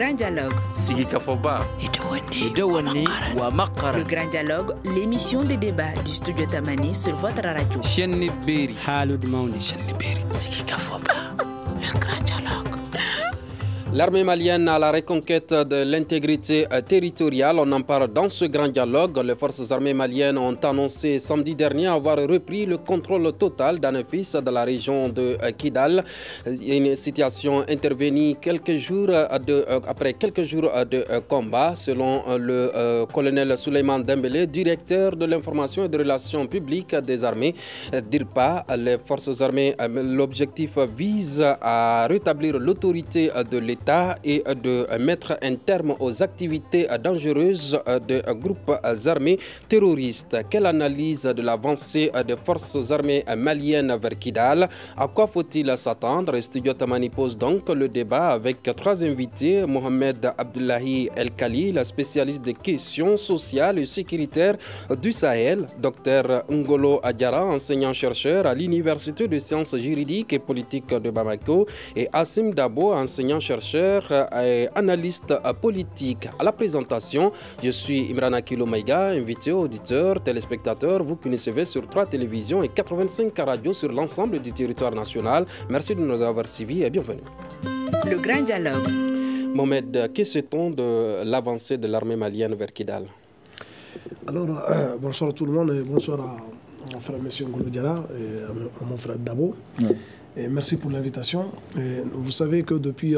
grand dialogue. Sigi Kafoba. Le grand dialogue, l'émission de débat du studio Tamani sur votre radio. Sigi Kafoba. Le grand dialogue. L'armée malienne à la reconquête de l'intégrité territoriale, on en parle dans ce grand dialogue. Les forces armées maliennes ont annoncé samedi dernier avoir repris le contrôle total d'Anefis dans la région de Kidal. Une situation intervenue après quelques jours de combat. Selon le colonel Souleymane Dembélé, directeur de l'information et des relations publiques des armées d'IRPA, les forces armées, l'objectif vise à rétablir l'autorité de l'État et de mettre un terme aux activités dangereuses de groupes armés terroristes. Quelle analyse de l'avancée des forces armées maliennes vers Kidal? À quoi faut-il s'attendre? Studio Tamani pose donc le débat avec trois invités. Mohamed Abdullahi El-Khali, la spécialiste des questions sociales et sécuritaires du Sahel. Dr Ngolo Adjara, enseignant-chercheur à l'Université de sciences juridiques et politiques de Bamako. Et Assim Dabo, enseignant-chercheur et analyste politique. À la présentation, je suis Imran Akilo Maïga, invité auditeur, téléspectateur, vous qui nous suivez sur 3 télévisions et 85 radios sur l'ensemble du territoire national. Merci de nous avoir suivis et bienvenue. Le grand dialogue. Mohamed, que sait-on de l'avancée de l'armée malienne vers Kidal? Alors, bonsoir à tout le monde et bonsoir à mon frère M. Ngolo Diarra et à mon frère Dabo. Et merci pour l'invitation. Vous savez que depuis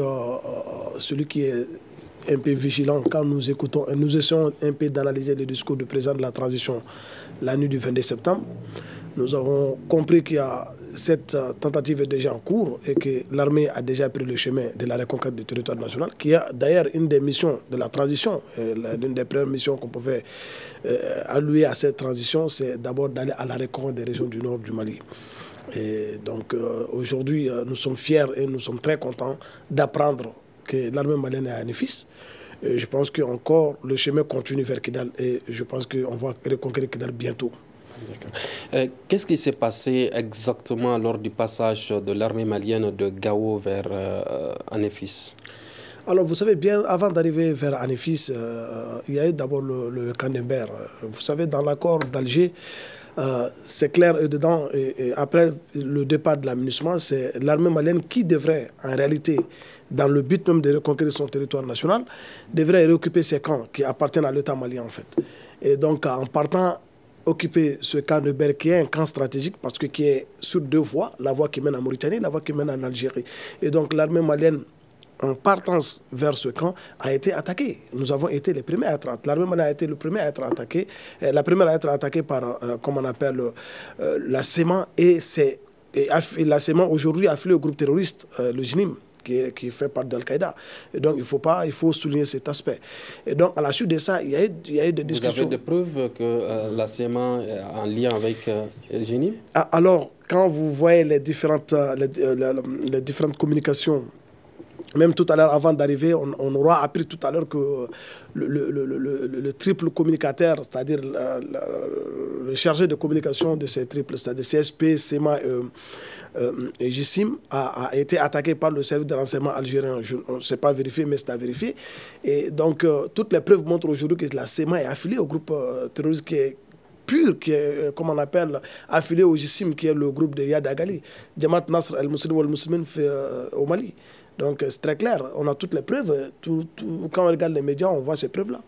celui qui est un peu vigilant, quand nous écoutons et nous essayons un peu d'analyser le discours du président de la transition la nuit du 22 septembre, nous avons compris qu'il y a cette tentative est déjà en cours et que l'armée a déjà pris le chemin de la reconquête du territoire national, qui est d'ailleurs une des missions de la transition. L'une des premières missions qu'on pouvait allouer à cette transition, c'est d'abord d'aller à la reconquête des régions du nord du Mali. Et donc aujourd'hui, nous sommes fiers et nous sommes très contents d'apprendre que l'armée malienne est à Anefis. Je pense qu'encore le chemin continue vers Kidal et je pense qu'on va reconquérir Kidal bientôt. Qu'est-ce qui s'est passé exactement lors du passage de l'armée malienne de Gao vers Anefis? Alors, vous savez, bien avant d'arriver vers Anefis, il y a eu d'abord le camp d'Ember. Vous savez, dans l'accord d'Alger, c'est clair, et dedans, et après le départ de l'aménagement, c'est l'armée malienne qui devrait, en réalité, dans le but même de reconquérir son territoire national, devrait réoccuper ces camps qui appartiennent à l'État malien, en fait. Et donc, en partant occuper ce camp de Ber qui est un camp stratégique parce que qui est sur 2 voies, la voie qui mène en Mauritanie, la voie qui mène en Algérie. Et donc l'armée malienne, en partance vers ce camp, a été attaquée. Nous avons été les premiers à être attaqués. L'armée malienne a été le premier à être attaqué, la première à être attaquée par, comme on appelle, la SEMA. Et la SEMA aujourd'hui a affilié au groupe terroriste, le JNIM, qui fait partie d'Al-Qaïda. Et donc, il faut souligner cet aspect. Et donc, à la suite de ça, il y a eu des discussions. Vous avez des preuves que la SEMA est en lien avec le JNIM? Alors, quand vous voyez les différentes communications, même tout à l'heure, avant d'arriver, on aura appris tout à l'heure que le triple communicateur, c'est-à-dire le chargé de communication de ces triples, c'est-à-dire CSP, SEMA et JSIM, a été attaqué par le service de renseignement algérien. On ne sait pas vérifier, mais c'est à vérifier. Et donc, toutes les preuves montrent aujourd'hui que la SEMA est affiliée au groupe terroriste qui est pur, qui est, comme on appelle, affilié au JSIM, qui est le groupe de Yad Agali, Jamaat Nasr al-Muslim wal-Muslimin au Mali. Donc c'est très clair, on a toutes les preuves. Quand on regarde les médias, on voit ces preuves-là.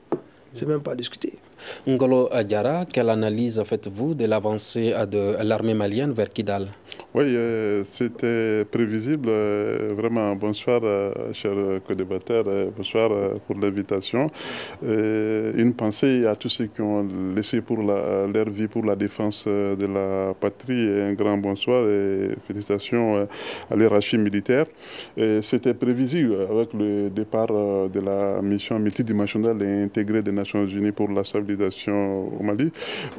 C'est même pas à discuter. Ngolo Adjara, quelle analyse faites-vous de l'avancée de l'armée malienne vers Kidal? Oui, c'était prévisible. Vraiment, bonsoir, chers co-débatteurs. Bonsoir pour l'invitation. Une pensée à tous ceux qui ont laissé pour leur vie pour la défense de la patrie. Et un grand bonsoir et félicitations à l'hierarchie militaire. C'était prévisible avec le départ de la mission multidimensionnelle et intégrée des Nations Unies pour la stabilité déstabilisation au Mali.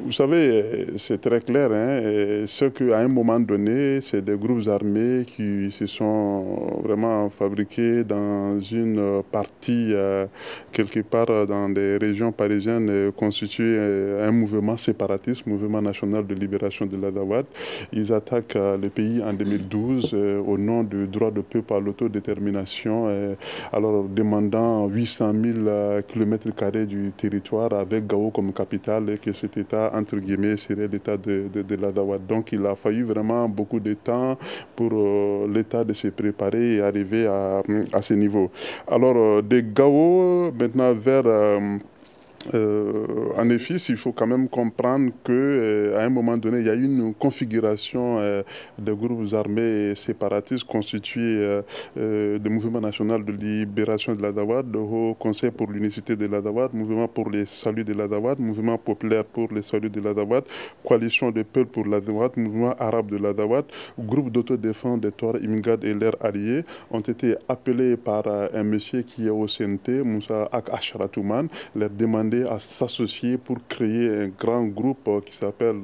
Vous savez, c'est très clair, hein, ce qu'à un moment donné, c'est des groupes armés qui se sont vraiment fabriqués dans une partie, quelque part dans des régions parisiennes, constitué un mouvement séparatiste, mouvement national de libération de l'Azawad. Ils attaquent le pays en 2012 au nom du droit de peuple à l'autodétermination, alors demandant 800 000 km² du territoire avec Gao comme capitale et que cet État, entre guillemets, serait l'État de l'Azawad. Donc il a fallu vraiment beaucoup de temps pour l'État de se préparer et arriver à ce niveau. Alors de Gao, maintenant vers... en effet, il faut quand même comprendre qu'à un moment donné, il y a eu une configuration de groupes armés séparatistes constitués du Mouvement national de libération de l'Azawad, le Haut Conseil pour l'unicité de l'Azawad, Mouvement pour les saluts de l'Azawad, Mouvement populaire pour les saluts de l'Azawad, Coalition des peuples pour l'Azawad, Mouvement arabe de l'Azawad, groupe d'autodéfense des Touaregs, Imgad et leurs alliés ont été appelés par un monsieur qui est au CNT, Moussa Ak Asharatouman, leur demander à s'associer pour créer un grand groupe qui s'appelle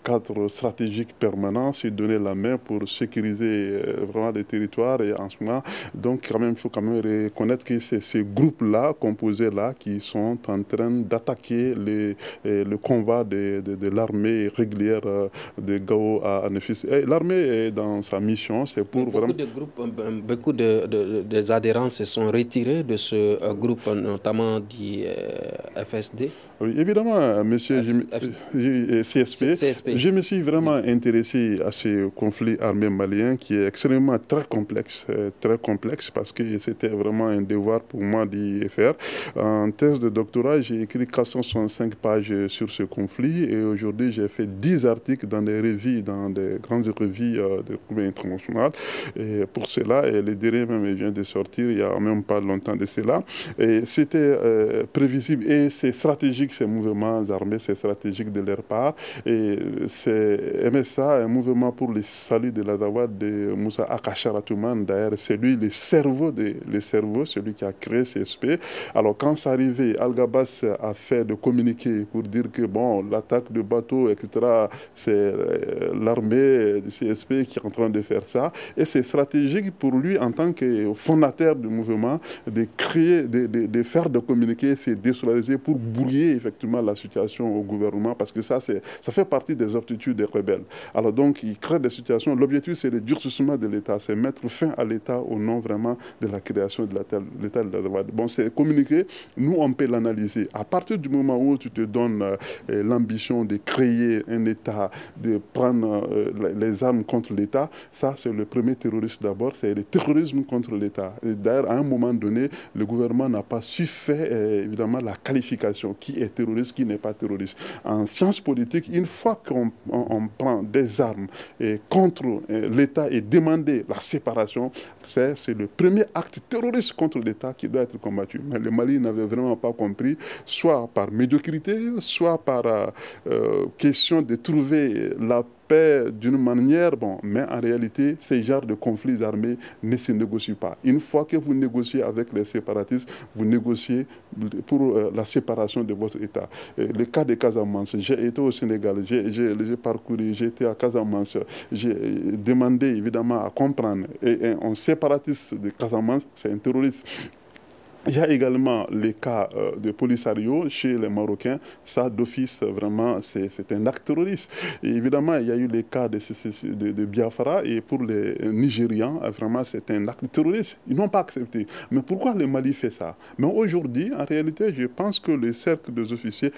cadre stratégique permanent, se donner la main pour sécuriser vraiment les territoires. Et en ce moment, donc quand même, il faut quand même reconnaître que c'est ces groupes-là, composés-là, qui sont en train d'attaquer le convoi de l'armée régulière de Gao à Nefis. L'armée est dans sa mission, c'est pour beaucoup vraiment... de groupes, beaucoup des adhérents se sont retirés de ce groupe, notamment du FSD. Oui, évidemment, monsieur CSP, je me suis vraiment intéressé à ce conflit armé malien qui est extrêmement très complexe parce que c'était vraiment un devoir pour moi d'y faire. En thèse de doctorat, j'ai écrit 465 pages sur ce conflit et aujourd'hui j'ai fait 10 articles dans des revues, dans des grandes revues de conflits internationales. Et pour cela, et le dernier même vient de sortir il n'y a même pas longtemps de cela. Et c'était prévisible et c'est stratégique, ces mouvements armés, c'est stratégique de leur part. Et c'est MSA, un mouvement pour le salut de l'Azawad de Moussa Ak Asharatouman, d'ailleurs, c'est lui le cerveau, celui qui a créé CSP. Alors quand c'est arrivé, Al-Gabas a fait de communiquer pour dire que bon, l'attaque de bateaux, etc., c'est l'armée du CSP qui est en train de faire ça. Et c'est stratégique pour lui, en tant que fondateur du mouvement, de créer, de faire de communiquer, c'est désolariser pour brouiller effectivement la situation au gouvernement, parce que ça fait partie des aptitudes des rebelles. Alors donc, il crée des situations. L'objectif, c'est le durcissement de l'État, c'est mettre fin à l'État au nom vraiment de la création de l'État de l'Azawad. Bon, c'est communiqué, nous on peut l'analyser. À partir du moment où tu te donnes l'ambition de créer un État, de prendre les armes contre l'État, ça c'est le premier terrorisme d'abord, c'est le terrorisme contre l'État. D'ailleurs, à un moment donné, le gouvernement n'a pas su faire évidemment la qualification, qui est terroriste, qui n'est pas terroriste. En sciences politiques, une fois qu'on prend des armes contre l'État et demander la séparation, c'est le premier acte terroriste contre l'État qui doit être combattu. Mais le Mali n'avait vraiment pas compris, soit par médiocrité, soit par question de trouver la paix d'une manière, bon, mais en réalité, ces genres de conflits armés ne se négocient pas. Une fois que vous négociez avec les séparatistes, vous négociez pour la séparation de votre État. Le cas de Casamance, j'ai été au Sénégal, j'ai parcouru, j'ai été à Casamance, j'ai demandé évidemment à comprendre. Et un séparatiste de Casamance, c'est un terroriste. Il y a également les cas de Polisario chez les Marocains. Ça, d'office, vraiment, c'est un acte terroriste. Et évidemment, il y a eu les cas de Biafra. Et pour les Nigérians, vraiment, c'est un acte terroriste. Ils n'ont pas accepté. Mais pourquoi le Mali fait ça? Mais aujourd'hui, en réalité, je pense que les cercles des officiers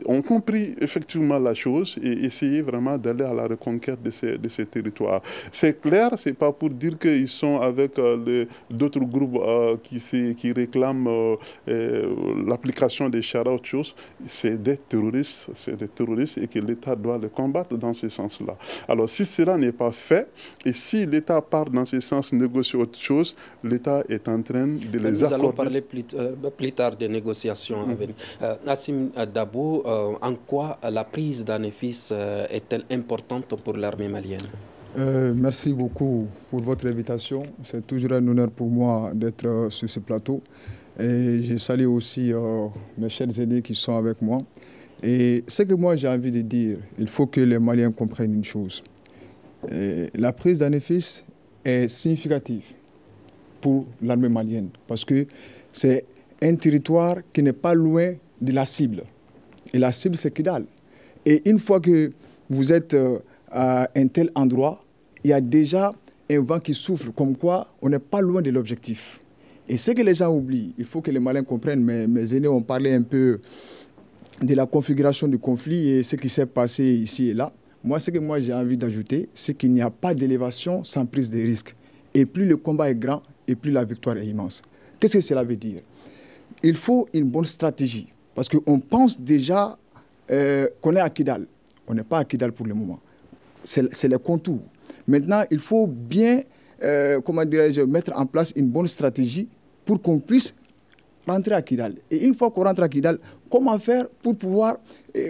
ont compris effectivement la chose et essayé vraiment d'aller à la reconquête de ces territoires. C'est clair, ce n'est pas pour dire qu'ils sont avec d'autres groupes qui réclament l'application des charas, autre chose. C'est des terroristes et que l'État doit les combattre dans ce sens-là. Alors si cela n'est pas fait et si l'État part dans ce sens, négocier autre chose, l'État est en train de les accorder. Nous allons parler plus tard des négociations à venir. Assim Dabo, en quoi la prise d'Anefis est-elle importante pour l'armée malienne? Merci beaucoup pour votre invitation. C'est toujours un honneur pour moi d'être sur ce plateau. Et je salue aussi mes chers aînés qui sont avec moi. Et ce que moi j'ai envie de dire, il faut que les Maliens comprennent une chose. La prise d'Anefis est significative pour l'armée malienne parce que c'est un territoire qui n'est pas loin de la cible. Et la cible, c'est Kidal. Et une fois que vous êtes à un tel endroit, il y a déjà un vent qui souffle, comme quoi on n'est pas loin de l'objectif. Et ce que les gens oublient, il faut que les Maliens comprennent, mes aînés ont parlé un peu de la configuration du conflit et ce qui s'est passé ici et là. Moi, ce que moi j'ai envie d'ajouter, c'est qu'il n'y a pas d'élévation sans prise de risque. Et plus le combat est grand, et plus la victoire est immense. Qu'est-ce que cela veut dire? Il faut une bonne stratégie. Parce qu'on pense déjà qu'on est à Kidal. On n'est pas à Kidal pour le moment. C'est les contours. Maintenant, il faut bien, mettre en place une bonne stratégie pour qu'on puisse rentrer à Kidal. Et une fois qu'on rentre à Kidal, comment faire pour pouvoir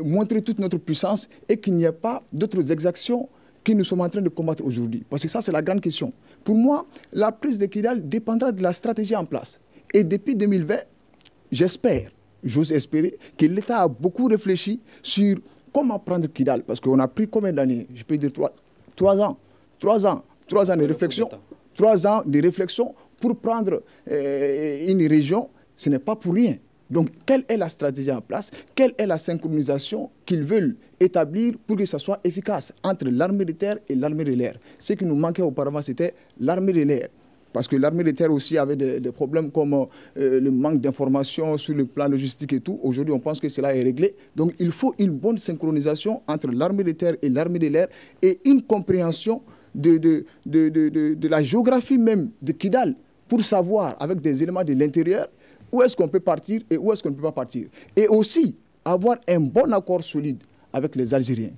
montrer toute notre puissance et qu'il n'y ait pas d'autres exactions que nous sommes en train de combattre aujourd'hui? Parce que ça, c'est la grande question. Pour moi, la prise de Kidal dépendra de la stratégie en place. Et depuis 2020, j'espère, j'ose espérer, que l'État a beaucoup réfléchi sur comment prendre Kidal. Parce qu'on a pris combien d'années? Je peux dire 3 ans. 3 ans de réflexion. 3 ans de réflexion pour prendre une région. Ce n'est pas pour rien. Donc, quelle est la stratégie en place? Quelle est la synchronisation qu'ils veulent établir pour que ça soit efficace entre l'armée de terre et l'armée de l'air? Ce qui nous manquait auparavant, c'était l'armée de l'air. Parce que l'armée de terre aussi avait des problèmes comme le manque d'informations sur le plan logistique et tout. Aujourd'hui, on pense que cela est réglé. Donc, il faut une bonne synchronisation entre l'armée de terre et l'armée de l'air et une compréhension de la géographie même de Kidal pour savoir, avec des éléments de l'intérieur, où est-ce qu'on peut partir et où est-ce qu'on ne peut pas partir. Et aussi, avoir un bon accord solide avec les Algériens.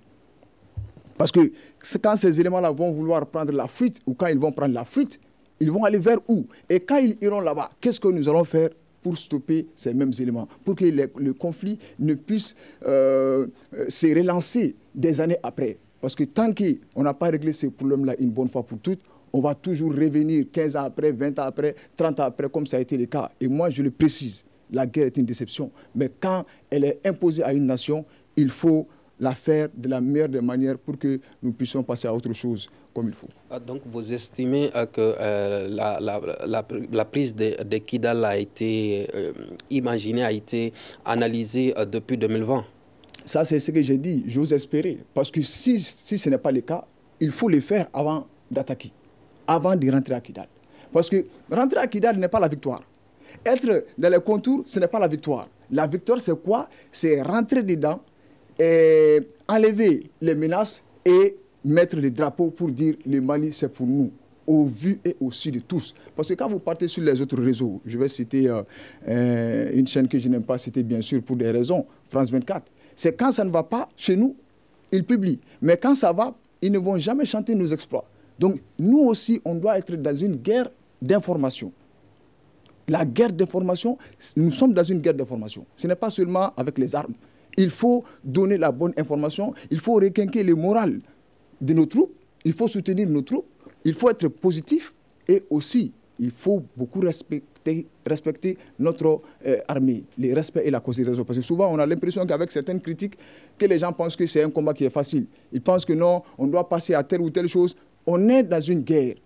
Parce que quand ces éléments-là vont vouloir prendre la fuite, ou quand ils vont prendre la fuite, ils vont aller vers où? Et quand ils iront là-bas, qu'est-ce que nous allons faire pour stopper ces mêmes éléments? Pour que le conflit ne puisse se relancer des années après. Parce que tant qu'on n'a pas réglé ces problèmes-là une bonne fois pour toutes, on va toujours revenir 15 ans après, 20 ans après, 30 ans après, comme ça a été le cas. Et moi, je le précise, la guerre est une déception. Mais quand elle est imposée à une nation, il faut la faire de la meilleure des manières pour que nous puissions passer à autre chose comme il faut. Donc, vous estimez que la prise de Kidal a été imaginée, a été analysée depuis 2020? Ça, c'est ce que j'ai dit. J'ose espérer. Parce que si ce n'est pas le cas, il faut le faire avant d'attaquer, avant de rentrer à Kidal. Parce que rentrer à Kidal n'est pas la victoire. Être dans les contours, ce n'est pas la victoire. La victoire, c'est quoi? C'est rentrer dedans, et enlever les menaces et mettre les drapeaux pour dire le Mali, c'est pour nous, au vu et au su de tous. Parce que quand vous partez sur les autres réseaux, je vais citer une chaîne que je n'aime pas citer, bien sûr, pour des raisons, France 24, c'est quand ça ne va pas chez nous, ils publient. Mais quand ça va, ils ne vont jamais chanter nos exploits. Donc, nous aussi, on doit être dans une guerre d'information. La guerre d'information, nous sommes dans une guerre d'information. Ce n'est pas seulement avec les armes. Il faut donner la bonne information, il faut requinquer le moral de nos troupes, il faut soutenir nos troupes, il faut être positif et aussi, il faut beaucoup respecter notre armée, le respect et la considération. Parce que souvent, on a l'impression qu'avec certaines critiques, que les gens pensent que c'est un combat qui est facile. Ils pensent que non, on doit passer à telle ou telle chose. On est dans une guerre,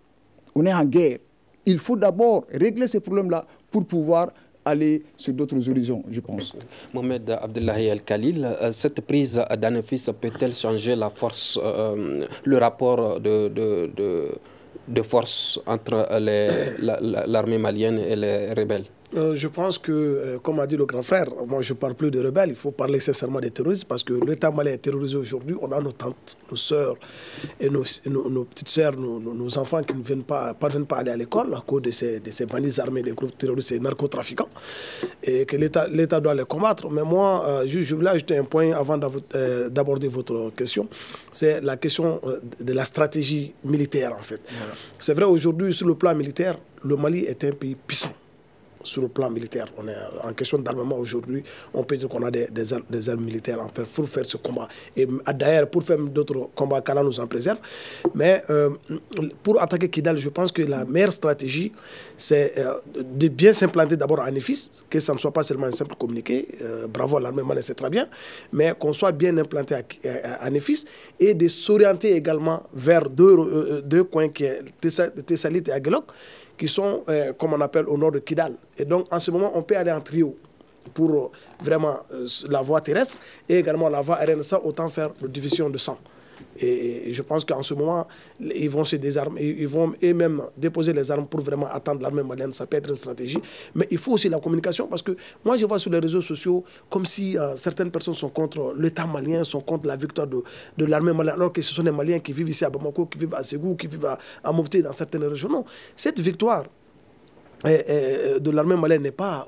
on est en guerre. Il faut d'abord régler ces problèmes-là pour pouvoir aller sur d'autres horizons, je pense. Mohamed Abdullahi El-Khalil, cette prise d'Anefis peut-elle changer la force, le rapport de force entre l'armée malienne et les rebelles? Je pense que, comme a dit le grand frère, moi je ne parle plus de rebelles, il faut parler sincèrement des terroristes parce que l'État malien est terrorisé aujourd'hui. On a nos tantes, nos sœurs et nos petites sœurs, nos enfants qui ne parviennent pas à aller à l'école à cause de ces bandits armés, des groupes terroristes et narcotrafiquants, et que l'État doit les combattre. Mais moi, je voulais ajouter un point avant d'aborder votre question, c'est la question de la stratégie militaire en fait. Voilà. C'est vrai, aujourd'hui, sur le plan militaire, le Mali est un pays puissant. sur le plan militaire. On est en question d'armement aujourd'hui, on peut dire qu'on a des armes militaires pour faire ce combat. Et d'ailleurs, pour faire d'autres combats, qu'Allah nous en préserve. Mais pour attaquer Kidal, je pense que la meilleure stratégie, c'est de bien s'implanter d'abord à Nefis, que ça ne soit pas seulement un simple communiqué. Bravo à l'armée malienne, c'est très bien. Mais qu'on soit bien implanté à Nefis et de s'orienter également vers deux coins qui sont Tessalit et Aguelok, qui sont, comme on appelle, au nord de Kidal. Et donc, en ce moment, on peut aller en trio pour vraiment la voie terrestre et également la voie aérienne, sans autant faire de division de sang. Et je pense qu'en ce moment, ils vont se désarmer, ils vont eux-mêmes déposer les armes pour vraiment attendre l'armée malienne. Ça peut être une stratégie. Mais il faut aussi la communication, parce que moi, je vois sur les réseaux sociaux comme si certaines personnes sont contre l'État malien, sont contre la victoire de l'armée malienne, alors que ce sont des Maliens qui vivent ici à Bamako, qui vivent à Ségou, qui vivent à Mopti, dans certaines régions. Non, cette victoire de l'armée malienne n'est pas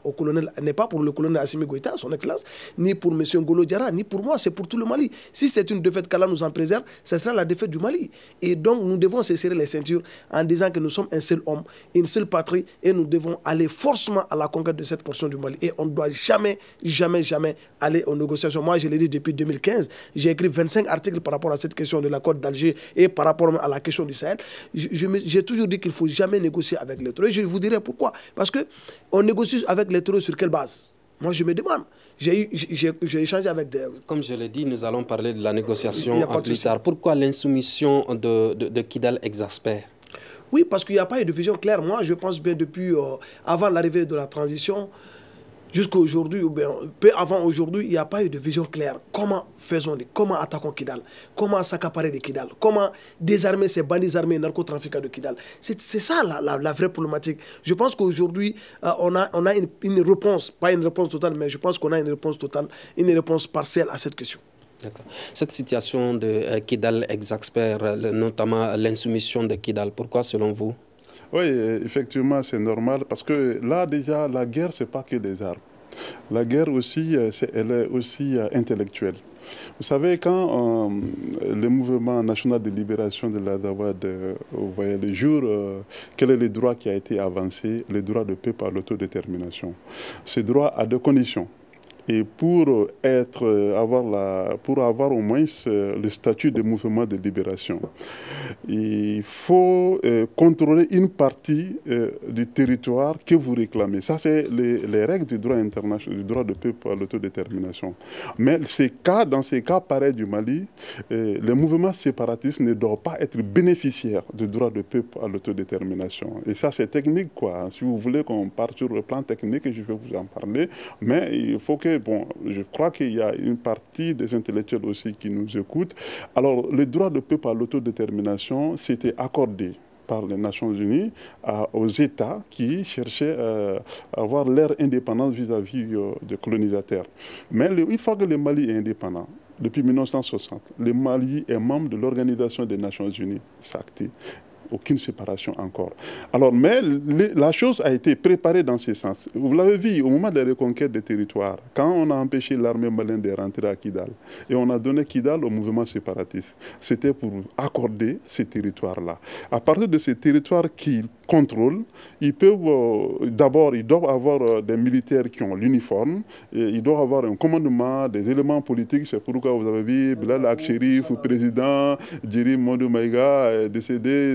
pour le colonel Assimi Goïta, son excellence, ni pour M. Ngolo Diarra, ni pour moi, c'est pour tout le Mali. Si c'est une défaite qu'Allah nous en préserve, ce sera la défaite du Mali. Et donc nous devons se serrer les ceintures en disant que nous sommes un seul homme, une seule patrie, et nous devons aller forcément à la conquête de cette portion du Mali. Et on ne doit jamais, jamais, jamais aller aux négociations. Moi, je l'ai dit depuis 2015, j'ai écrit 25 articles par rapport à cette question de l'accord d'Alger et par rapport à la question du Sahel. J'ai toujours dit qu'il ne faut jamais négocier avec les terroristes. Je vous dirai pourquoi. Parce qu'on négocie avec les terroristes sur quelle base? Moi, je me demande. J'ai échangé avec des... Comme je l'ai dit, nous allons parler de la négociation plus tard. Pourquoi l'insoumission de Kidal exaspère? Oui, parce qu'il n'y a pas eu de vision claire. Moi, je pense bien depuis avant l'arrivée de la transition, jusqu'à aujourd'hui, ou bien peu avant aujourd'hui, il n'y a pas eu de vision claire. Comment faisons-nous? Comment attaquons Kidal? Comment s'accaparer de Kidal? Comment désarmer ces bandits armés et narcotrafiquants de Kidal? C'est ça la vraie problématique. Je pense qu'aujourd'hui, on a une réponse, pas une réponse totale, mais je pense qu'on a une réponse totale, une réponse partielle à cette question. Cette situation de Kidal exaspère, notamment l'insoumission de Kidal. Pourquoi, selon vous? Oui, effectivement, c'est normal parce que là, déjà, la guerre, ce n'est pas que des armes. La guerre aussi, elle est aussi intellectuelle. Vous savez, quand le mouvement national de libération de l'Azawad voyait le jour, quel est le droit qui a été avancé? Le droit de peuple à l'autodétermination. Ce droit a deux conditions. Et pour avoir au moins le statut de mouvement de libération, il faut contrôler une partie du territoire que vous réclamez. Ça, c'est les règles du droit international, du droit de peuple à l'autodétermination. Mais dans ces cas pareils du Mali, les mouvements séparatistes ne doivent pas être bénéficiaires du droit de peuple à l'autodétermination. Et ça, c'est technique, quoi. Si vous voulez qu'on parte sur le plan technique, je vais vous en parler. Mais il faut que bon, je crois qu'il y a une partie des intellectuels aussi qui nous écoutent. Alors, le droit de peuple à l'autodétermination, c'était accordé par les Nations Unies aux États qui cherchaient à avoir leur indépendance vis-à-vis des colonisateurs. Mais une fois que le Mali est indépendant, depuis 1960, le Mali est membre de l'Organisation des Nations Unies, c'est acté. Aucune séparation encore. Alors, mais la chose a été préparée dans ce sens. Vous l'avez vu au moment des reconquêtes des territoires, quand on a empêché l'armée malienne de rentrer à Kidal, et on a donné Kidal au mouvement séparatiste, c'était pour accorder ces territoires-là. À partir de ces territoires qu'ils contrôlent, ils doivent avoir des militaires qui ont l'uniforme, ils doivent avoir un commandement, des éléments politiques. C'est pourquoi vous avez vu Bilal Akcherif, président, Djeri Mondou Maïga, décédé,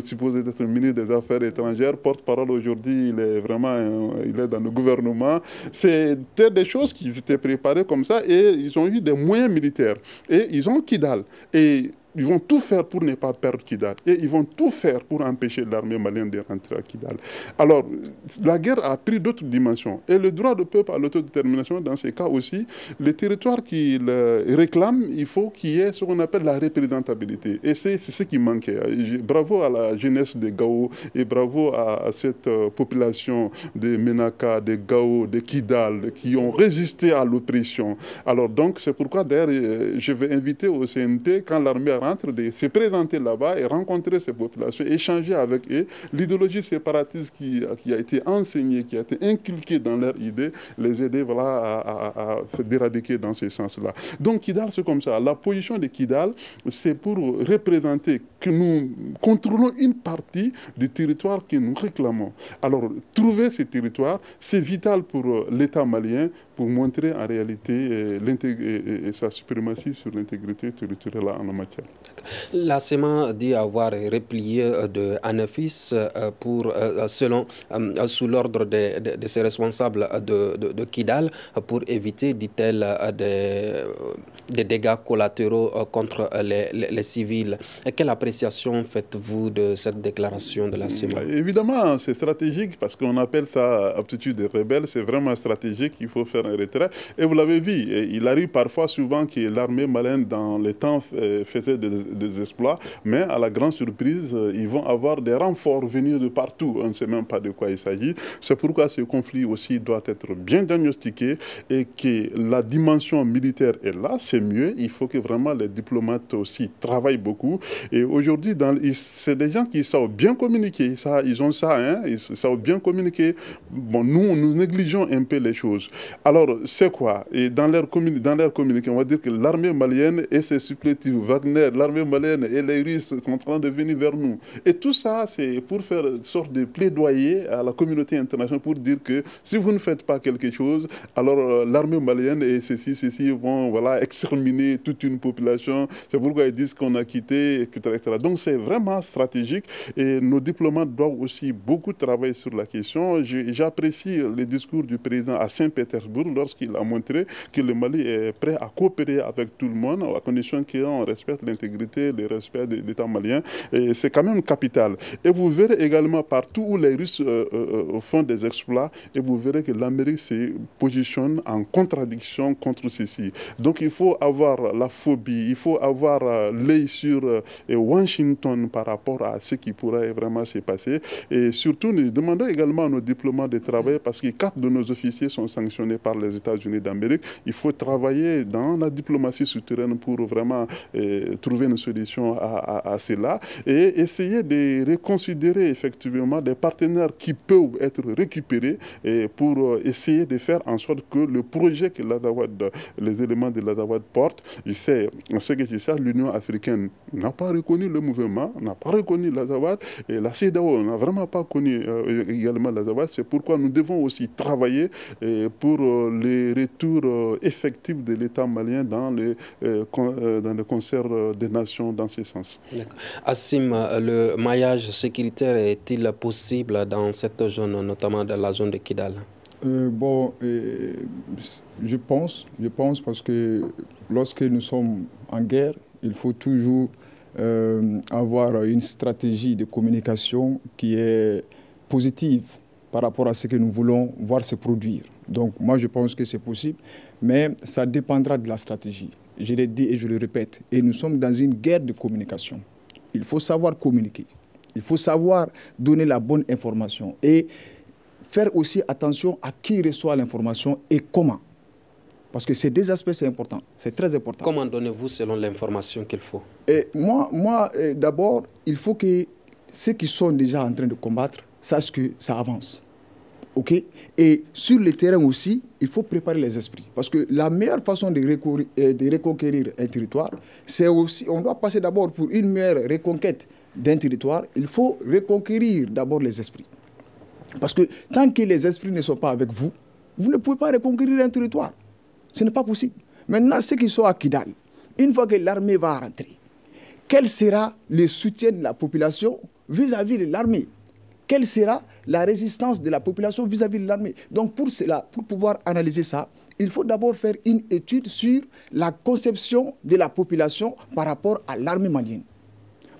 supposé d'être ministre des Affaires étrangères, porte-parole aujourd'hui, il est dans le gouvernement. C'était des choses qui étaient préparées comme ça et ils ont eu des moyens militaires. Et ils ont Kidal. Et ils vont tout faire pour ne pas perdre Kidal. Et ils vont tout faire pour empêcher l'armée malienne de rentrer à Kidal. Alors, la guerre a pris d'autres dimensions. Et le droit de peuple à l'autodétermination, dans ces cas aussi, les territoires qu'ils réclament, il faut qu'il y ait ce qu'on appelle la représentabilité. Et c'est ce qui manquait. Bravo à la jeunesse de Gao et bravo à cette population de Menaka, de Gao, de Kidal, qui ont résisté à l'oppression. Alors donc, c'est pourquoi d'ailleurs, je vais inviter au CNT, quand l'armée rentre, de se présenter là-bas et rencontrer ces populations, échanger avec eux. L'idéologie séparatiste qui a été enseignée, qui a été inculquée dans leur idée, les aider voilà, à d'éradiquer dans ce sens-là. Donc Kidal, c'est comme ça. La position de Kidal, c'est pour représenter que nous contrôlons une partie du territoire que nous réclamons. Alors, trouver ce territoire, c'est vital pour l'État malien pour montrer en réalité sa suprématie sur l'intégrité territoriale en la matière. La SEMA dit avoir replié de Anafis sous l'ordre de ses responsables de Kidal pour éviter, dit-elle, des dégâts collatéraux contre les civils. Quelle appréciation faites-vous de cette déclaration de la SEMA? Évidemment, c'est stratégique parce qu'on appelle ça aptitude des rebelles. C'est vraiment stratégique, il faut faire un retrait. Et vous l'avez vu, il arrive parfois souvent que l'armée malienne dans les temps faisait des exploits, mais à la grande surprise, ils vont avoir des renforts venus de partout. On ne sait même pas de quoi il s'agit. C'est pourquoi ce conflit aussi doit être bien diagnostiqué et que la dimension militaire est là, c'est mieux. Il faut que vraiment les diplomates aussi travaillent beaucoup. Et aujourd'hui, c'est des gens qui savent bien communiquer. Ils ont ça, hein, ils savent bien communiquer. Bon, nous négligeons un peu les choses. Alors, c'est quoi? Et dans leur communiqué, on va dire que l'armée malienne et ses supplétifs, Wagner, l'armée malienne et les Russes sont en train de venir vers nous. Et tout ça, c'est pour faire une sorte de plaidoyer à la communauté internationale pour dire que si vous ne faites pas quelque chose, alors l'armée malienne et ceci vont voilà, exterminer toute une population. C'est pourquoi ils disent qu'on a quitté, etc., etc. Donc c'est vraiment stratégique et nos diplomates doivent aussi beaucoup travailler sur la question. J'apprécie le discours du président à Saint-Pétersbourg lorsqu'il a montré que le Mali est prêt à coopérer avec tout le monde à condition qu'on respecte l'intégrité, le respect de l'État malien. Et c'est quand même capital. Et vous verrez également partout où les Russes font des exploits, et vous verrez que l'Amérique se positionne en contradiction contre ceci. Donc il faut avoir la phobie, il faut avoir l'œil sur Washington par rapport à ce qui pourrait vraiment se passer. Et surtout, nous demandons également à nos diplomates de travailler parce que 4 de nos officiers sont sanctionnés par les États-Unis d'Amérique. Il faut travailler dans la diplomatie souterraine pour vraiment trouver une solution à cela et essayer de reconsidérer effectivement des partenaires qui peuvent être récupérés pour essayer de faire en sorte que le projet que l'Azawad, les éléments de l'Azawad portent, ce que je sais, l'Union africaine n'a pas reconnu le mouvement, n'a pas reconnu l'Azawad et la CEDEAO n'a vraiment pas connu également l'Azawad. C'est pourquoi nous devons aussi travailler pour les retours effectifs de l'État malien dans le concert des nations dans ce sens. Assim, le maillage sécuritaire est-il possible dans cette zone, notamment dans la zone de Kidal? Je pense parce que lorsque nous sommes en guerre, il faut toujours avoir une stratégie de communication qui est positive par rapport à ce que nous voulons voir se produire. Donc moi je pense que c'est possible, mais ça dépendra de la stratégie. Je l'ai dit et je le répète, et nous sommes dans une guerre de communication. Il faut savoir communiquer, il faut savoir donner la bonne information et faire aussi attention à qui reçoit l'information et comment. Parce que ces deux aspects, c'est important, c'est très important. Comment donnez-vous selon l'information qu'il faut? Et moi d'abord, il faut que ceux qui sont déjà en train de combattre sachent que ça avance. Okay? Et sur le terrain aussi, il faut préparer les esprits. Parce que la meilleure façon de reconquérir un territoire, c'est aussi, on doit passer d'abord pour une meilleure reconquête d'un territoire, il faut reconquérir d'abord les esprits. Parce que tant que les esprits ne sont pas avec vous, vous ne pouvez pas reconquérir un territoire. Ce n'est pas possible. Maintenant, ceux qui sont à Kidal, une fois que l'armée va rentrer, quel sera le soutien de la population vis-à-vis de l'armée? Quelle sera la résistance de la population vis-à-vis de l'armée? Donc pour cela, pour pouvoir analyser ça, il faut d'abord faire une étude sur la conception de la population par rapport à l'armée malienne.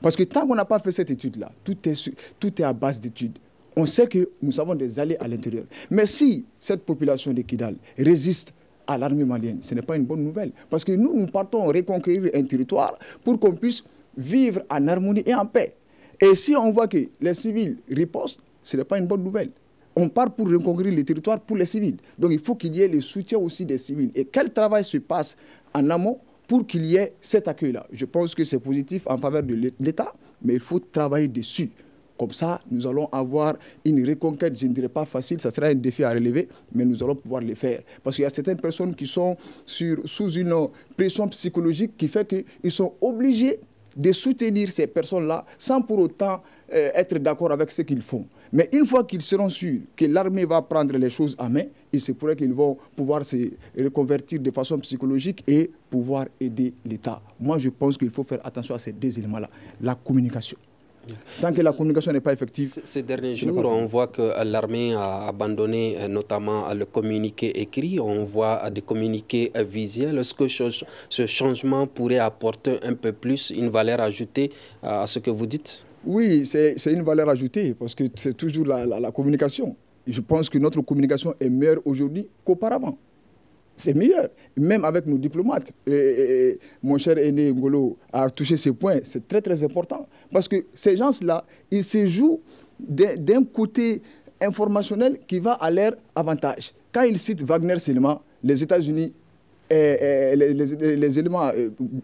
Parce que tant qu'on n'a pas fait cette étude-là, tout est à base d'études. On sait que nous avons des alliés à l'intérieur. Mais si cette population de Kidal résiste à l'armée malienne, ce n'est pas une bonne nouvelle. Parce que nous partons reconquérir un territoire pour qu'on puisse vivre en harmonie et en paix. Et si on voit que les civils ripostent, ce n'est pas une bonne nouvelle. On part pour reconquérir le territoire pour les civils. Donc il faut qu'il y ait le soutien aussi des civils. Et quel travail se passe en amont pour qu'il y ait cet accueil-là. Je pense que c'est positif en faveur de l'État, mais il faut travailler dessus. Comme ça, nous allons avoir une reconquête, je ne dirais pas facile, ça sera un défi à relever, mais nous allons pouvoir le faire. Parce qu'il y a certaines personnes qui sont sous une pression psychologique qui fait qu'ils sont obligés de soutenir ces personnes-là sans pour autant être d'accord avec ce qu'ils font. Mais une fois qu'ils seront sûrs que l'armée va prendre les choses en main, il se pourrait qu'ils vont pouvoir se reconvertir de façon psychologique et pouvoir aider l'État. Moi, je pense qu'il faut faire attention à ces deux éléments-là. La communication. Tant que la communication n'est pas effective... Ces derniers jours, on voit que l'armée a abandonné notamment le communiqué écrit. On voit des communiqués visuels. Est-ce que ce changement pourrait apporter un peu plus une valeur ajoutée à ce que vous dites? Oui, c'est une valeur ajoutée parce que c'est toujours la communication. Je pense que notre communication est meilleure aujourd'hui qu'auparavant. C'est meilleur, même avec nos diplomates. Et mon cher aîné Ngolo a touché ce point, c'est très très important. Parce que ces gens-là, ils se jouent d'un côté informationnel qui va à leur avantage. Quand ils citent Wagner seulement, les États-Unis, les éléments,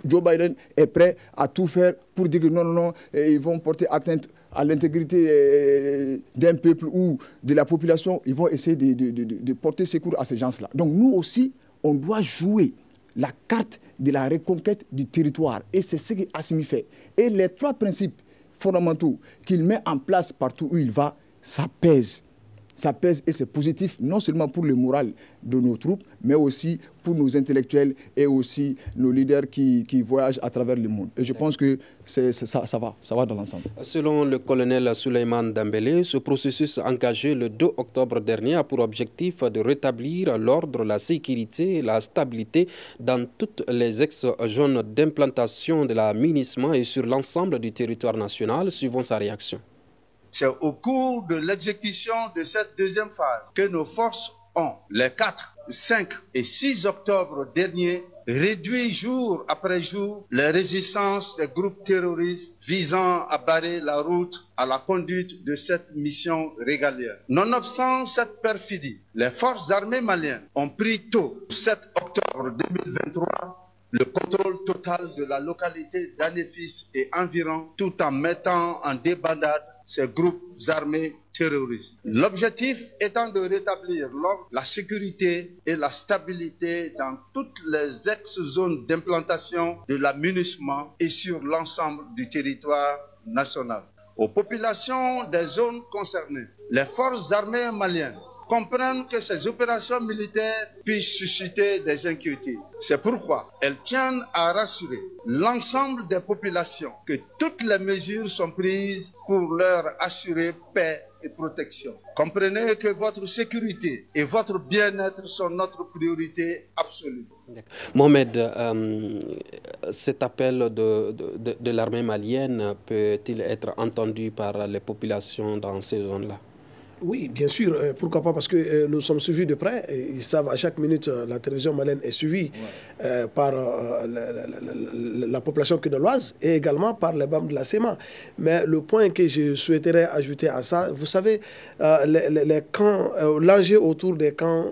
Joe Biden est prêt à tout faire pour dire que non, ils vont porter atteinte à l'intégrité d'un peuple ou de la population, ils vont essayer de porter secours à ces gens-là. Donc nous aussi, on doit jouer la carte de la reconquête du territoire. Et c'est ce qu'Assimi fait. Et les trois principes fondamentaux qu'il met en place partout où il va, ça pèse. Ça pèse et c'est positif non seulement pour le moral de nos troupes, mais aussi pour nos intellectuels et aussi nos leaders qui voyagent à travers le monde. Et je pense que ça va dans l'ensemble. Selon le colonel Souleymane Dembélé, ce processus engagé le 2 octobre dernier a pour objectif de rétablir l'ordre, la sécurité et la stabilité dans toutes les ex-zones d'implantation de la MINUSMA et sur l'ensemble du territoire national, suivant sa réaction. C'est au cours de l'exécution de cette deuxième phase que nos forces ont, les 4, 5 et 6 octobre dernier, réduit jour après jour les résistances des groupes terroristes visant à barrer la route à la conduite de cette mission régalienne. Nonobstant cette perfidie, les forces armées maliennes ont pris tôt, 7 octobre 2023, le contrôle total de la localité d'Anefis et environ, tout en mettant en débandade ces groupes armés terroristes. L'objectif étant de rétablir l'ordre, la sécurité et la stabilité dans toutes les ex-zones d'implantation de la MINUSMA et sur l'ensemble du territoire national. Aux populations des zones concernées, les forces armées maliennes comprennent que ces opérations militaires puissent susciter des inquiétudes. C'est pourquoi elles tiennent à rassurer l'ensemble des populations que toutes les mesures sont prises pour leur assurer paix et protection. Comprenez que votre sécurité et votre bien-être sont notre priorité absolue. Mohamed, cet appel de l'armée malienne peut-il être entendu par les populations dans ces zones-là? Oui, bien sûr. Pourquoi pas? Parce que nous sommes suivis de près. Ils savent à chaque minute, la télévision malienne est suivie par la population quenoloise et également par les BAM de la CEMA. Mais le point que je souhaiterais ajouter à ça, vous savez, les camps, l'enjeu autour des camps,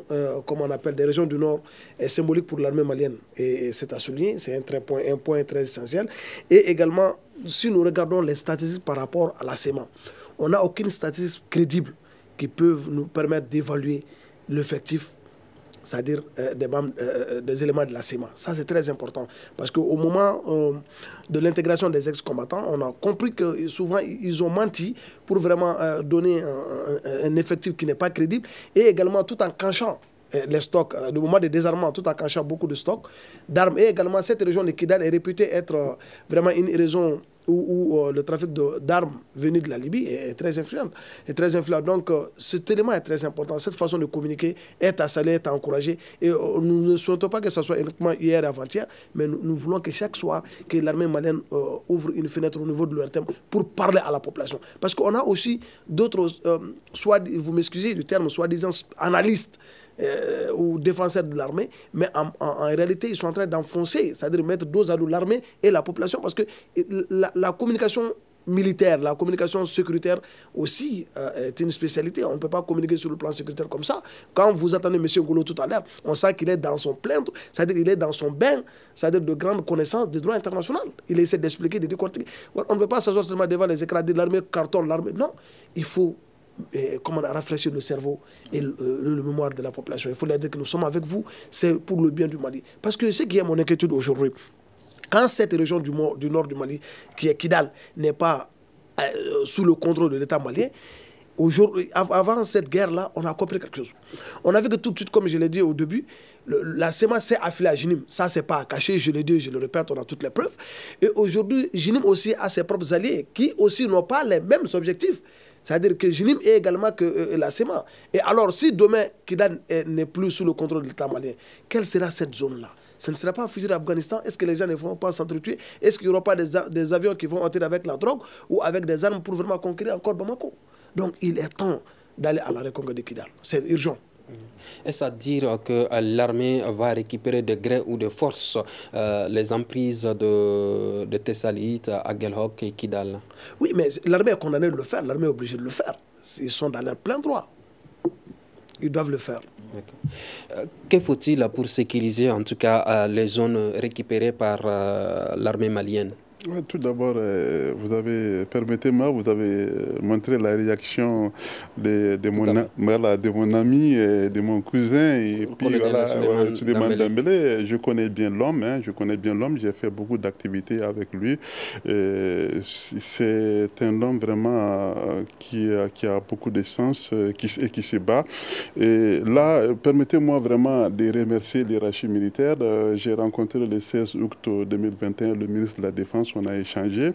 comme on appelle, des régions du Nord, est symbolique pour l'armée malienne. Et c'est à souligner, c'est un point très essentiel. Et également, si nous regardons les statistiques par rapport à la CEMA, on n'a aucune statistique crédible qui peuvent nous permettre d'évaluer l'effectif, c'est-à-dire des éléments de la CEMA. Ça, c'est très important. Parce qu'au moment de l'intégration des ex-combattants, on a compris que souvent, ils ont menti pour vraiment donner un effectif qui n'est pas crédible et également tout en cachant les stocks, le moment de désarmement, tout en cachant beaucoup de stocks d'armes. Et également, cette région de Kidal est réputée être vraiment une région où le trafic d'armes venues de la Libye est très influent. Donc, cet élément est très important. Cette façon de communiquer est à saluer, est à encourager. Et nous ne souhaitons pas que ce soit uniquement hier et avant-hier, mais nous voulons que chaque soir, que l'armée malienne ouvre une fenêtre au niveau de l'ORTM pour parler à la population. Parce qu'on a aussi d'autres, soit, vous m'excusez du terme, soi-disant analystes, ou défenseurs de l'armée, mais en réalité, ils sont en train d'enfoncer, c'est-à-dire mettre dos à dos l'armée et la population, parce que la communication militaire, la communication sécuritaire aussi est une spécialité. On ne peut pas communiquer sur le plan sécuritaire comme ça. Quand vous attendez M. Ngolo tout à l'heure, on sent qu'il est dans son plein, c'est-à-dire qu'il est dans son bain, c'est-à-dire de grandes connaissances du droit international. Il essaie d'expliquer, de décortiquer. On ne peut pas s'asseoir seulement devant les écrans de l'armée, carton, l'armée. Non, il faut rafraîchir le cerveau et le mémoire de la population. Il faut leur dire que nous sommes avec vous, c'est pour le bien du Mali. Parce que ce qui est mon inquiétude aujourd'hui, quand cette région du nord du Mali, qui est Kidal, n'est pas sous le contrôle de l'État malien, avant cette guerre-là, on a compris quelque chose. On a vu que tout de suite, comme je l'ai dit au début, la SEMA s'est affiliée à Jinim. Ça, c'est pas à cacher, je l'ai dit, je le répète, on a toutes les preuves. Et aujourd'hui, Jinim aussi a ses propres alliés qui aussi n'ont pas les mêmes objectifs. C'est-à-dire que Jinim est également que la SEMA. Et alors, si demain, Kidal n'est plus sous le contrôle de l'État malien, quelle sera cette zone-là? Ce ne sera pas fusillé d'Afghanistan. Est-ce que les gens ne vont pas s'entretuer? Est-ce qu'il n'y aura pas des avions qui vont entrer avec la drogue ou avec des armes pour vraiment conquérir encore Bamako? Donc, il est temps d'aller à la reconquête de Kidal. C'est urgent. Est-ce à dire que l'armée va récupérer de gré ou de force les emprises de Tessalit, Aguelhok et Kidal? Oui, mais l'armée est condamnée de le faire. L'armée est obligée de le faire. Ils sont dans leur plein droit. Ils doivent le faire. Que faut-il pour sécuriser en tout cas les zones récupérées par l'armée malienne? Tout d'abord, permettez-moi, vous avez montré la réaction de mon ami et de mon cousin. Et puis voilà, Souleymane Dembélé, je connais bien l'homme, j'ai fait beaucoup d'activités avec lui. C'est un homme vraiment qui a beaucoup de sens et qui se bat. Et là, permettez-moi vraiment de remercier l'hiérarchie militaire. J'ai rencontré le 16 août 2021 le ministre de la Défense. On a échangé.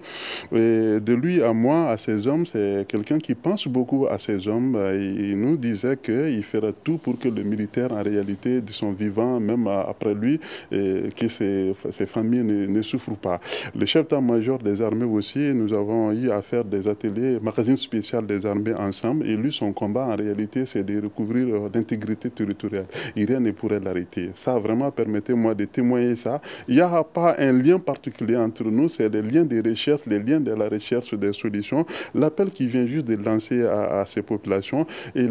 Et de lui à moi, à ces hommes, c'est quelqu'un qui pense beaucoup à ces hommes. Il nous disait qu'il ferait tout pour que le militaire, en réalité, de son vivant, même après lui, que ses familles ne souffrent pas. Le chef d'état-major des armées aussi, nous avons eu à faire des ateliers, magazine spécial des armées ensemble. Et lui, son combat, en réalité, c'est de recouvrir l'intégrité territoriale. Et rien ne pourrait l'arrêter. Ça, vraiment, permettez-moi de témoigner ça. Il n'y a pas un lien particulier entre nous, c'est des liens de recherche, les liens de la recherche des solutions. L'appel qui vient juste de lancer à ces populations et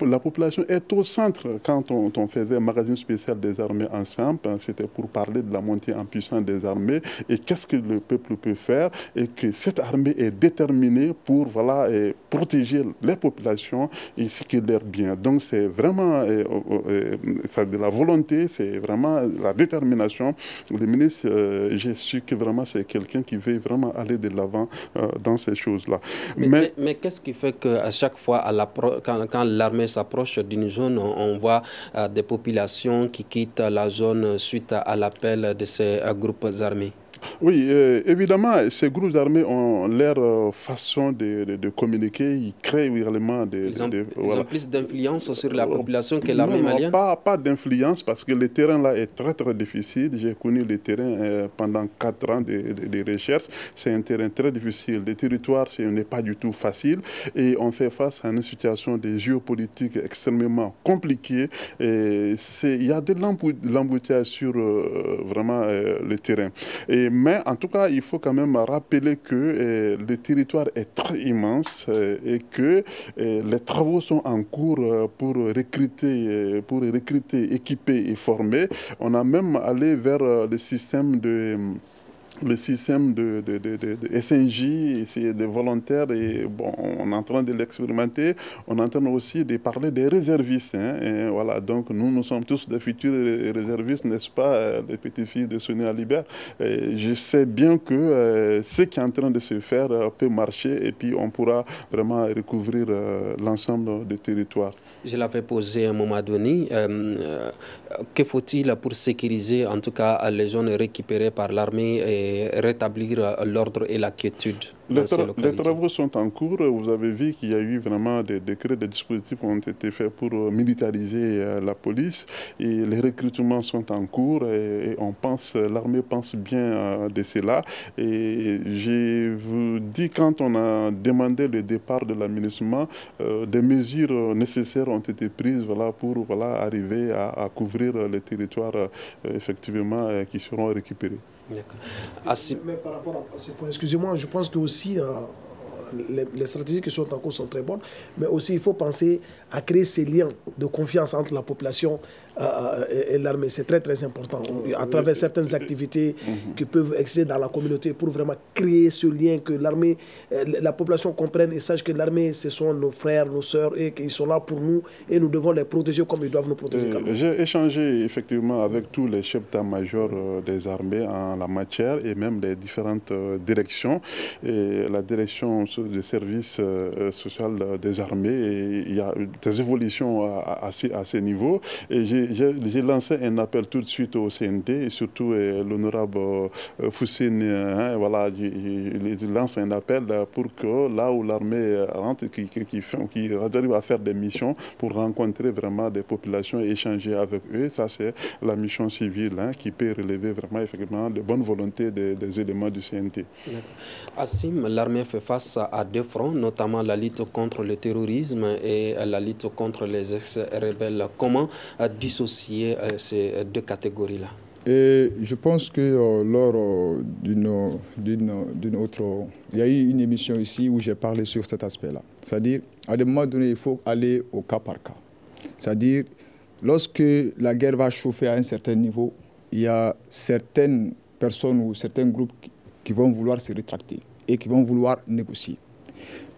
la population est au centre. Quand on faisait un magazine spécial des armées ensemble, c'était pour parler de la montée en puissance des armées et qu'est-ce que le peuple peut faire et que cette armée est déterminée pour protéger les populations et ce qui est leur bien. Donc c'est vraiment de la volonté, c'est vraiment la détermination. Le ministre, j'ai su que vraiment c'est quelqu'un qui veut vraiment aller de l'avant dans ces choses-là. Mais qu'est-ce qui fait qu'à chaque fois, quand l'armée s'approche d'une zone, on voit des populations qui quittent la zone suite à l'appel de ces groupes armés? Oui, évidemment, ces groupes armés ont leur façon de communiquer. Ils créent réellement Ils ont plus d'influence sur la population que l'armée malienne? Pas d'influence, parce que le terrain là est très très difficile. J'ai connu le terrain pendant 4 ans de recherche. C'est un terrain très difficile. Le territoire, ce n'est pas du tout facile. Et on fait face à une situation de géopolitique extrêmement compliquée. Il y a de l'embouteillage sur vraiment le terrain. Mais en tout cas, il faut quand même rappeler que le territoire est très immense et que les travaux sont en cours pour recruter, équiper et former. On a même allé vers le système de SNJ, c'est des volontaires, et bon, on est en train de l'expérimenter. On est en train aussi de parler des réservistes. Et voilà, donc nous sommes tous des futurs réservistes, n'est-ce pas, les petites filles de Sonia Alibert. Je sais bien que ce qui est en train de se faire peut marcher et puis on pourra vraiment recouvrir l'ensemble du territoire. Je l'avais posé à un moment donné. Que faut-il pour sécuriser en tout cas les zones récupérées par l'armée et rétablir l'ordre et la quiétude? Les travaux sont en cours. Vous avez vu qu'il y a eu vraiment des décrets, des dispositifs qui ont été faits pour militariser la police. Et les recrutements sont en cours et l'armée pense bien de cela. Et je vous dis, quand on a demandé le départ de l'aménagement, des mesures nécessaires ont été prises pour arriver à couvrir les territoires effectivement qui seront récupérés. Mais par rapport à ce point, excusez-moi, je pense que aussi les stratégies qui sont en cours sont très bonnes, mais aussi il faut penser à créer ces liens de confiance entre la population et l'armée. C'est très très important, à travers certaines activités qui peuvent exister dans la communauté pour vraiment créer ce lien, que l'armée, la population comprenne et sache que l'armée, ce sont nos frères, nos sœurs, et qu'ils sont là pour nous, et nous devons les protéger comme ils doivent nous protéger. J'ai échangé effectivement avec tous les chefs d'état-major des armées en la matière, et même les différentes directions, et la direction des services social des armées, et il y a des évolutions à ce niveau, et j'ai lancé un appel tout de suite au CNT, et surtout l'honorable Foussine, voilà, il lance un appel pour que là où l'armée rentre, qui arrive à faire des missions pour rencontrer vraiment des populations et échanger avec eux. Ça, c'est la mission civile qui peut relever vraiment effectivement de bonnes volontés des éléments du CNT. Assim, l'armée fait face à deux fronts, notamment la lutte contre le terrorisme et la lutte contre les ex-rebelles. Comment dissocier ces deux catégories-là? Et je pense que lors d'une autre... Il y a eu une émission ici où j'ai parlé sur cet aspect-là. C'est-à-dire, à des moments donnés, il faut aller au cas par cas. C'est-à-dire, lorsque la guerre va chauffer à un certain niveau, il y a certaines personnes ou certains groupes qui vont vouloir se rétracter et qui vont vouloir négocier.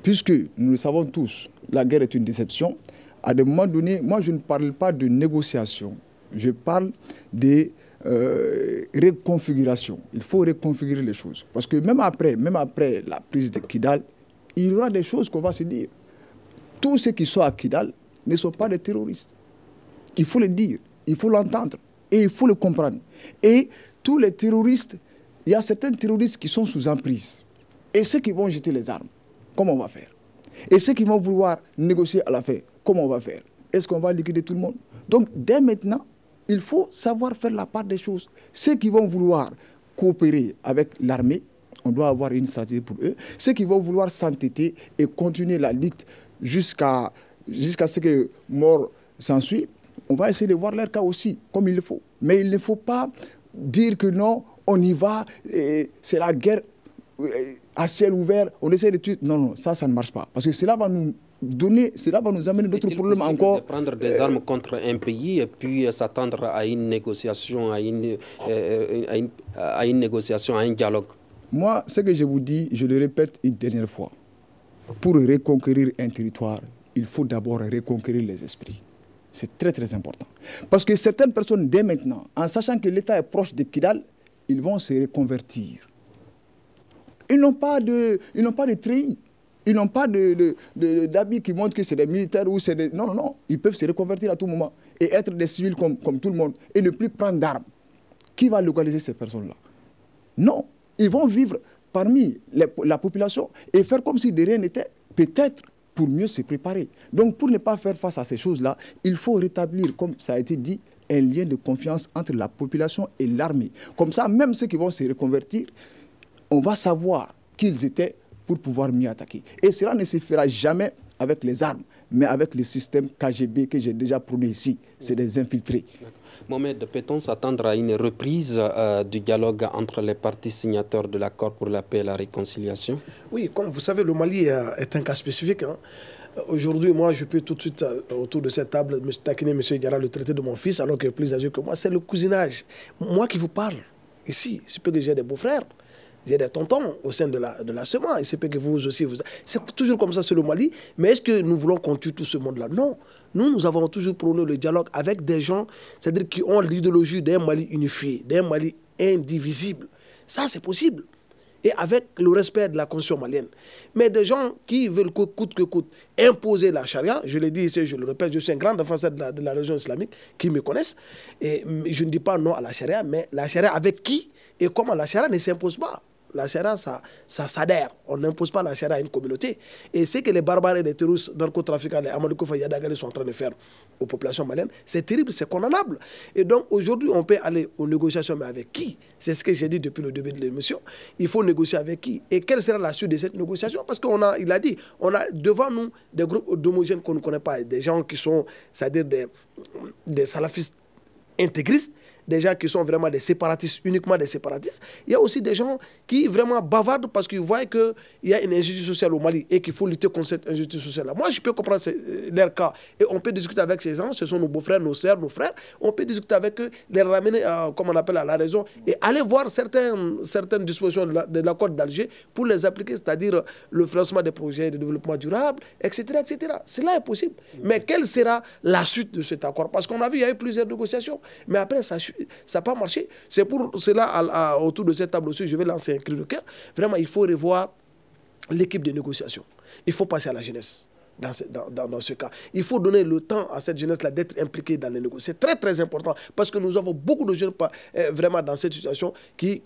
Puisque, nous le savons tous, la guerre est une déception, à des moments donnés, moi je ne parle pas de négociation, je parle de reconfiguration. Il faut reconfigurer les choses. Parce que même après la prise de Kidal, il y aura des choses qu'on va se dire. Tous ceux qui sont à Kidal ne sont pas des terroristes. Il faut le dire, il faut l'entendre et il faut le comprendre. Et tous les terroristes, il y a certains terroristes qui sont sous emprise. Et ceux qui vont jeter les armes, comment on va faire? Et ceux qui vont vouloir négocier à la fin, comment on va faire? Est-ce qu'on va liquider tout le monde? Donc, dès maintenant, il faut savoir faire la part des choses. Ceux qui vont vouloir coopérer avec l'armée, on doit avoir une stratégie pour eux. Ceux qui vont vouloir s'entêter et continuer la lutte jusqu'à ce que mort s'ensuit, on va essayer de voir leur cas aussi, comme il le faut. Mais il ne faut pas dire que non, on y va, c'est la guerre à ciel ouvert, on essaie de tuer. Non, non, ça ne marche pas. Parce que cela va nous amener d'autres problèmes encore. De prendre des armes contre un pays et puis s'attendre à une négociation, à une négociation, à un dialogue. Moi, ce que je vous dis, je le répète une dernière fois. Pour reconquérir un territoire, il faut d'abord reconquérir les esprits. C'est très très important. Parce que certaines personnes, dès maintenant, en sachant que l'État est proche de Kidal, ils vont se reconvertir. Ils n'ont pas de treillis. Ils n'ont pas d'habits qui montrent que c'est des militaires ou c'est des... Non, non, non. Ils peuvent se reconvertir à tout moment et être des civils comme tout le monde et ne plus prendre d'armes. Qui va localiser ces personnes-là? Non. Ils vont vivre parmi la population et faire comme si de rien n'était, peut-être pour mieux se préparer. Donc, pour ne pas faire face à ces choses-là, il faut rétablir, comme ça a été dit, un lien de confiance entre la population et l'armée. Comme ça, même ceux qui vont se reconvertir, on va savoir qui ils étaient pour pouvoir mieux attaquer. Et cela ne se fera jamais avec les armes, mais avec le système KGB que j'ai déjà prôné ici. C'est des infiltrés. Mohamed, peut-on s'attendre à une reprise du dialogue entre les partis signataires de l'accord pour la paix et la réconciliation? Oui, comme vous savez, le Mali est un cas spécifique. Aujourd'hui, moi, je peux tout de suite, autour de cette table, taquiner M. Diarra, le traité de mon fils, alors qu'il est plus âgé que moi. C'est le cousinage. Moi qui vous parle, ici, c'est peut que j'ai des beaux-frères. J'ai des tontons au sein de la semence. Il se peut que vous aussi... C'est toujours comme ça sur le Mali. Mais est-ce que nous voulons qu'on tue tout ce monde-là? Non. Nous avons toujours prôné le dialogue avec des gens, c'est-à-dire qui ont l'idéologie d'un Mali unifié, d'un Mali indivisible. Ça, c'est possible. Et avec le respect de la constitution malienne. Mais des gens qui veulent coûte que coûte imposer la charia, je l'ai dit ici, je le répète, je suis un grand défenseur de la religion islamique, qui me connaissent. Et je ne dis pas non à la charia, mais la charia avec qui et comment? La charia ne s'impose pas. La charia, ça s'adhère. On n'impose pas la charia à une communauté. Et ce que les barbares et les terroristes narcotrafiquants, les Amadou Koufa Yadagari sont en train de faire aux populations maliennes, c'est terrible, c'est condamnable. Et donc aujourd'hui, on peut aller aux négociations, mais avec qui? C'est ce que j'ai dit depuis le début de l'émission. Il faut négocier avec qui? Et quelle sera la suite de cette négociation? Parce il a dit, on a devant nous des groupes d'homogènes qu'on ne connaît pas, des gens qui sont, c'est-à-dire des salafistes intégristes, des gens qui sont vraiment des séparatistes, uniquement des séparatistes. Il y a aussi des gens qui vraiment bavardent parce qu'ils voient qu'il y a une injustice sociale au Mali et qu'il faut lutter contre cette injustice sociale-là. Moi, je peux comprendre leur cas. Et on peut discuter avec ces gens, ce sont nos beaux-frères, nos sœurs, nos frères. On peut discuter avec eux, les ramener, comme on appelle, à la raison et aller voir certaines dispositions de l'accord d'Alger pour les appliquer, c'est-à-dire le financement des projets de développement durable, etc. etc. Cela est possible. Mais quelle sera la suite de cet accord? Parce qu'on a vu, il y a eu plusieurs négociations, mais après, ça n'a pas marché. C'est pour cela, autour de cette table aussi, je vais lancer un cri de cœur. Vraiment, il faut revoir l'équipe de négociation. Il faut passer à la jeunesse. Dans ce cas, il faut donner le temps à cette jeunesse-là d'être impliquée dans les négociations. C'est très très important parce que nous avons beaucoup de jeunes vraiment dans cette situation qui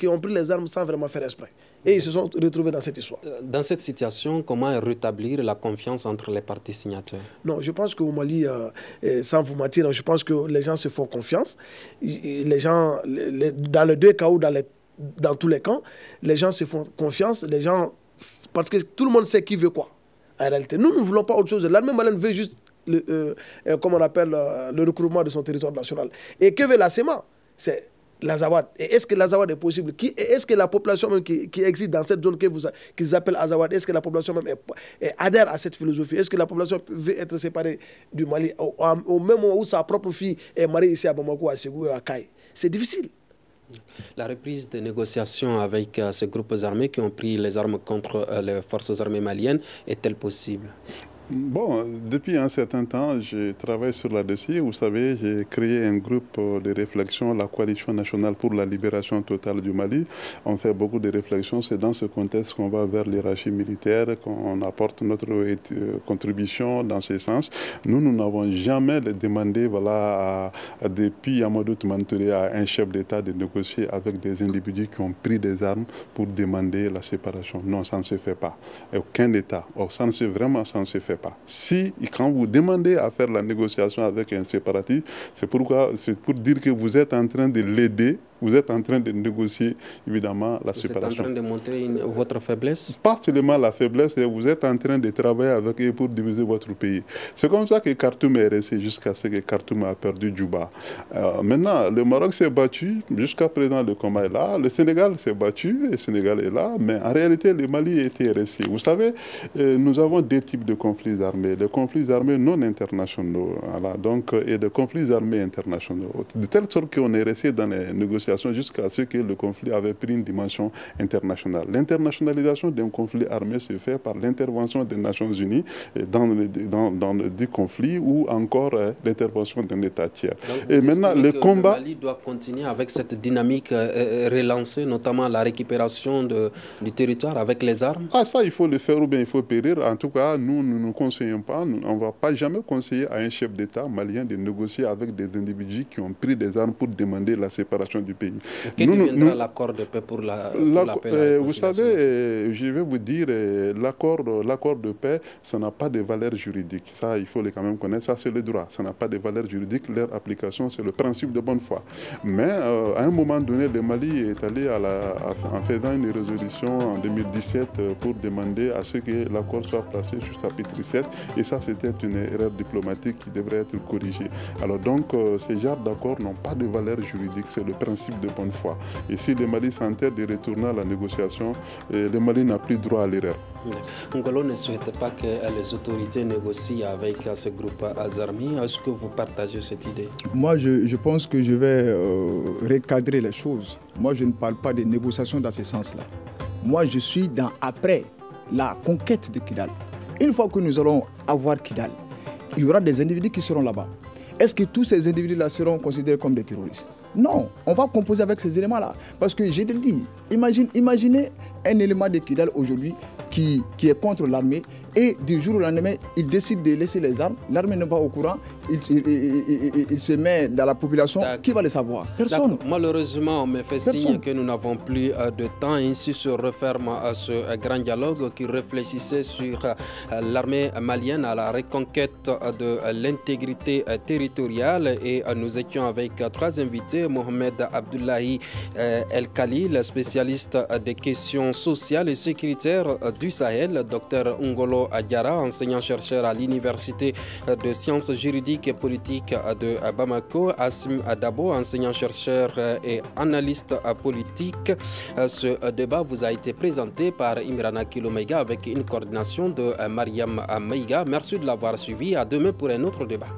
ont pris les armes sans vraiment faire exprès. Et ils se sont retrouvés dans cette histoire. Dans cette situation, comment rétablir la confiance entre les parties signataires? Non, je pense qu'au Mali, sans vous mentir, je pense que les gens se font confiance. Les gens, dans les deux cas ou dans tous les camps, les gens se font confiance. Les gens, parce que tout le monde sait qui veut quoi. En réalité, nous ne voulons pas autre chose. L'armée malienne veut juste, comme on appelle, le recouvrement de son territoire national. Et que veut la SEMA? C'est l'Azawad. Et est-ce que l'Azawad est possible? Est-ce que la population même qui existe dans cette zone qu'ils appellent Azawad, est-ce que la population même adhère à cette philosophie? Est-ce que la population veut être séparée du Mali au même moment où sa propre fille est mariée ici à Bamako, à Ségou et à Kaye? C'est difficile. La reprise des négociations avec ces groupes armés qui ont pris les armes contre les forces armées maliennes est-elle possible? Bon, depuis un certain temps, je travaille sur la dossier. Vous savez, j'ai créé un groupe de réflexion, la Coalition nationale pour la libération totale du Mali. On fait beaucoup de réflexions. C'est dans ce contexte qu'on va vers l'hierarchie militaire, qu'on apporte notre contribution dans ce sens. Nous n'avons jamais demandé, voilà, depuis Amadou Toumani à un chef d'État de négocier avec des individus qui ont pris des armes pour demander la séparation. Non, ça ne se fait pas. Aucun État. Ça ne se fait pas. Si, quand vous demandez à faire la négociation avec un séparatiste, c'est pour dire que vous êtes en train de l'aider, vous êtes en train de négocier, évidemment, la séparation. Vous êtes en train de montrer votre faiblesse? Pas seulement la faiblesse, vous êtes en train de travailler avec eux pour diviser votre pays. C'est comme ça que Khartoum est resté jusqu'à ce que Khartoum a perdu Djouba. Maintenant, le Maroc s'est battu, jusqu'à présent le combat est là, le Sénégal s'est battu, le Sénégal est là, mais en réalité, le Mali était resté. Vous savez, nous avons deux types de conflits armés. Les conflits armés non internationaux, voilà, donc, et des conflits armés internationaux. De telle sorte qu'on est resté dans les négociations jusqu'à ce que le conflit avait pris une dimension internationale. L'internationalisation d'un conflit armé se fait par l'intervention des Nations Unies dans le conflit ou encore l'intervention d'un État tiers. Donc, et maintenant, le Mali doit continuer avec cette dynamique relancée, notamment la récupération du territoire avec les armes? Ah, ça, il faut le faire ou bien il faut périr. En tout cas, nous ne conseillons pas, on ne va pas jamais conseiller à un chef d'État malien de négocier avec des individus qui ont pris des armes pour demander la séparation du pays. Quel deviendra l'accord de paix pour la paix? Vous savez, je vais vous dire, l'accord de paix, ça n'a pas de valeur juridique. Ça, il faut quand même connaître. Ça, c'est le droit. Ça n'a pas de valeur juridique. Leur application, c'est le principe de bonne foi. Mais à un moment donné, le Mali est allé en faisant une résolution en 2017 pour demander à ce que l'accord soit placé sur chapitre 7. Et ça, c'était une erreur diplomatique qui devrait être corrigée. Alors donc, ces genres d'accords n'ont pas de valeur juridique. C'est le principe de bonne foi. Et si le Mali s'entête de retourner à la négociation, le Mali n'a plus droit à l'erreur. Ngolo ne souhaite pas que les autorités négocient avec ce groupe armé. Est-ce que vous partagez cette idée? Moi, je pense que je vais recadrer les choses. Moi, je ne parle pas de négociations dans ce sens-là. Moi, je suis après la conquête de Kidal. Une fois que nous allons avoir Kidal, il y aura des individus qui seront là-bas. Est-ce que tous ces individus-là seront considérés comme des terroristes? Non, on va composer avec ces éléments-là. Parce que, je te le dis, imaginez un élément de Kidal aujourd'hui qui est contre l'armée et du jour au lendemain, il décide de laisser les armes. L'armée n'est pas au courant, il se met dans la population. Qui va le savoir? Personne. Malheureusement, on me fait signe que nous n'avons plus de temps. Ainsi se referme ce grand dialogue qui réfléchissait sur l'armée malienne à la reconquête de l'intégrité territoriale. Et nous étions avec trois invités. Mohamed Abdullahi El Khalil, spécialiste des questions sociales et sécuritaires du Sahel, Dr Ngolo Diallo Diarra, enseignant-chercheur à l'Université de sciences juridiques et politiques de Bamako, Assim Dabo, enseignant-chercheur et analyste politique. Ce débat vous a été présenté par Imrana Kilomega avec une coordination de Mariam Meiga. Merci de l'avoir suivi. À demain pour un autre débat.